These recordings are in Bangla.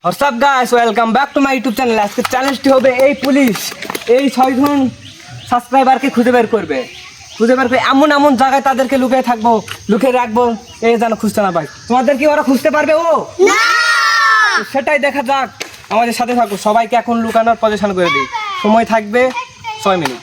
WhatsApp guys, welcome back to my YouTube channel. আজকে চ্যালেঞ্জটি হবে এই পুলিশ এই 6 জন সাবস্ক্রাইবারকে খুঁজে বের করে এমন এমন জায়গায় তাদেরকে লুকিয়ে রাখবো এই যেন খুঁজতে না পাই। তোমাদের কি ওরা খুঁজতে পারবে? না, সেটাই দেখা যাক। আমাদের সাথে থাকো। সবাইকে এখন লুকানোর পজিশন করে দিই। সময় থাকবে 6 মিনিট।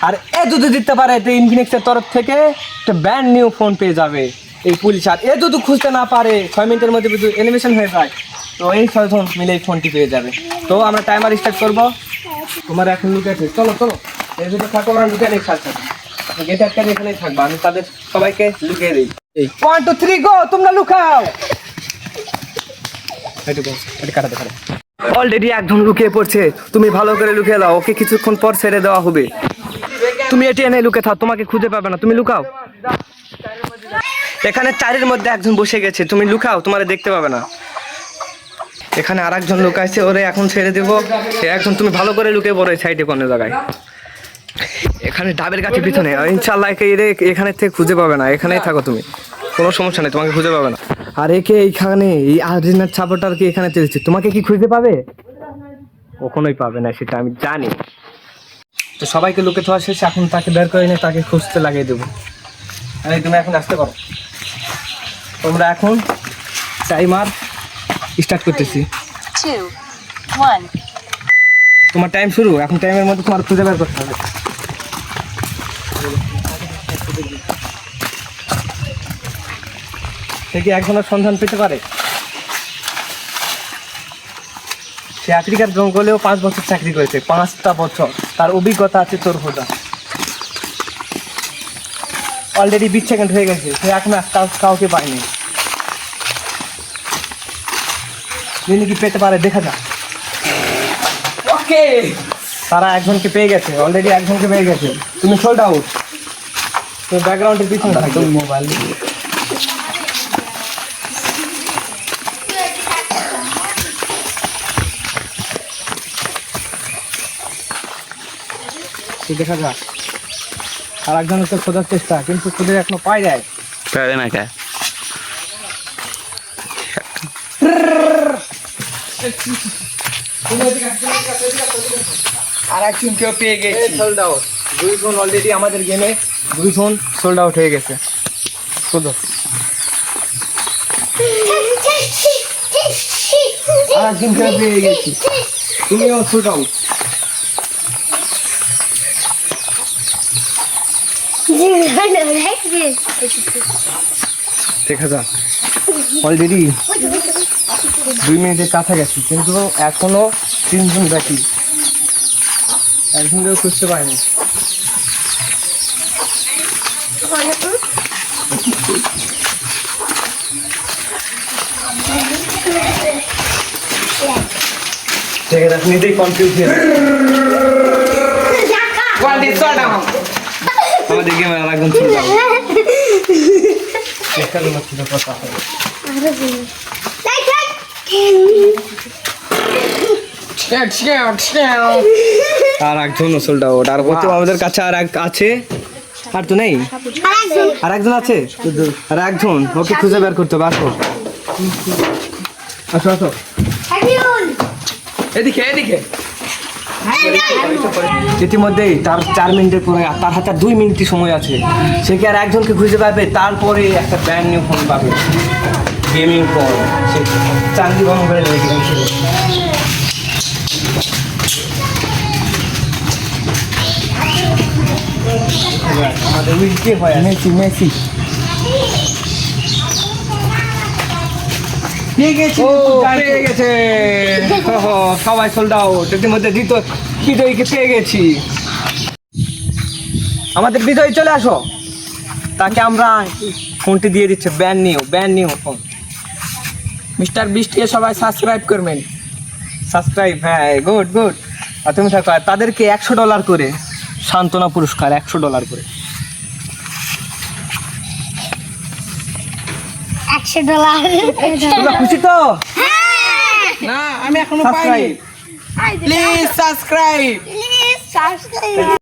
আর এ যদি জিততে পারে তো ইনফিনিক্সের তরফ থেকে একটা ব্র্যান্ড নিউ ফোন পেয়ে যাবে এই পুলিশ। আর এ যদি খুঁজতে না পারে 6 মিনিটের মধ্যে যদি অ্যানিমেশন হয়ে যায় তো এই 6 জন মিলে এই ফোনটি পেয়ে যাবে। তো আমরা টাইমার স্টার্ট করবো। তোমার এখন লুকেছে, চলো এই যদি থাকো আমরা লুকে নেই খেলতে গেটে একটা এখানেই থাকবো। আমি তাদের সবাইকে লুকিয়ে দিই। 1 2 3 গো, তোমরা লুকাও। অলরেডি একজন লুকিয়ে পড়ছে, তুমি ভালো করে লুকিয়ে দাও, ওকে কিছুক্ষণ পর ছেড়ে দেওয়া হবে। তুমি এটি এনে লুকে থাও, তোমাকে খুঁজে পাবে না, তুমি লুকাও। এখানে 4-এর মধ্যে একজন বসে গেছে, তুমি লুকাও, তোমার দেখতে পাবে না। এখানে আর একজন লুকাইছে, ওরে এখন ছেড়ে দেবো। সে একজন, তুমি ভালো করে লুকিয়ে পড়ো এই সাইডে কোনো জায়গায়। এখানে ডাবের গাছের পিছনে, ইনশাল্লাহ এখানে থেকে খুঁজে পাবে না। এখানেই থাকো তুমি, কোনো সমস্যা নেই, তোমাকে খুঁজে পাবে না। আর একে এইখানে এই আর্জেন্টিনার সাপোর্টারকে এখানে চেয়েছে, তোমাকে কি খুঁজে পাবে? কখনোই পাবে না, সেটা আমি জানি। তো সবাইকে লুকে থাকা শেষ, এখন তাকে বের করে নিয়ে তাকে খুঁজতে লাগিয়ে দেবো। এই তুমি এখন আসতে পারো। তোমরা এখন টাইমার স্টার্ট করতেছি। 2 1 তোমার টাইম শুরু। এখন টাইমের মধ্যে তোমার খুঁজে বের করতে হবে। সে কি একজনের সন্ধান পেতে পারে? সে আফ্রিকার জঙ্গলেও 5 বছর চাকরি করেছে, 5টা বছর তার অভিজ্ঞতা আছে তোর খোঁজা। অলরেডি 20 সেকেন্ড হয়ে গেছে, সে এখন কাউকে পায়নি। যিনি কি পেতে পারে দেখা যাক। ওকে, তারা একজনকে পেয়ে গেছে, অলরেডি একজনকে পেয়ে গেছে। তুমি সোল্ড আউট। তো ব্যাকগ্রাউন্ডের পিছনে থাকবে মোবাইল। দেখা যাক। আর একজনের তো খোঁজার চেষ্টা, কিন্তু খুঁজে এখনো পাই যায় না। কে আর একজন কেউ পেয়ে গেছে, সোল্ড আউট। 2 জন অলরেডি আমাদের গেমে 2 জন সোল্ড আউট হয়ে গেছে। শুধু আর একজন কেউ পেয়ে গেছি, তুমিও সোল্ড আউট। দেখা যাক। অলরেডি 2 মিনিটের কাছাকাছি, কিন্তু এখনো 3 জন বাকি। একজন কেউ খুঁজতে পারেনি। নিজেই কনফিউজ হয়ে আমাদের গেমে আর একজন ছিল। কথা হবে আর একজন সোল্ড আউট। আর বলতে আমাদের কাছে আর এক আছে, আর তো নেই, আর একজন আছে, আর একজন। ওকে খুঁজে বের করতে হবে। আসো আসো এদিকে এদিকে। ইতিমধ্যেই তার 4 মিনিটের পরে তার হাতে 2 মিনিটই সময় আছে। সে কি আর একজনকে খুঁজে পাবে? তারপরে একটা ব্র্যান্ড নিউ ফোন পাবে, গেমিং ফোন। সে চান্দি বন্ধ করে রেখে আমাদের উইকে হয় মেসি মেসি পেয়ে গেছে। সবাই সোল্ড আউট। ইতিমধ্যে বিজয়ীকে পেয়ে গেছি। আমাদের বিজয়ী চলে আসো, তাকে আমরা ফোনটি দিয়ে দিচ্ছে, ব্র্যান্ড নিউ ফোন। মিস্টার বিস্টকে সবাই সাবস্ক্রাইব করবেন। সাবস্ক্রাইব, হ্যাঁ, গুড। আর তুমি থাকো। তাদেরকে $100 করে সান্ত্বনা পুরস্কার, $100 করে। $100 খুশি তো? না, আমি এখনো পাইনি। Please subscribe.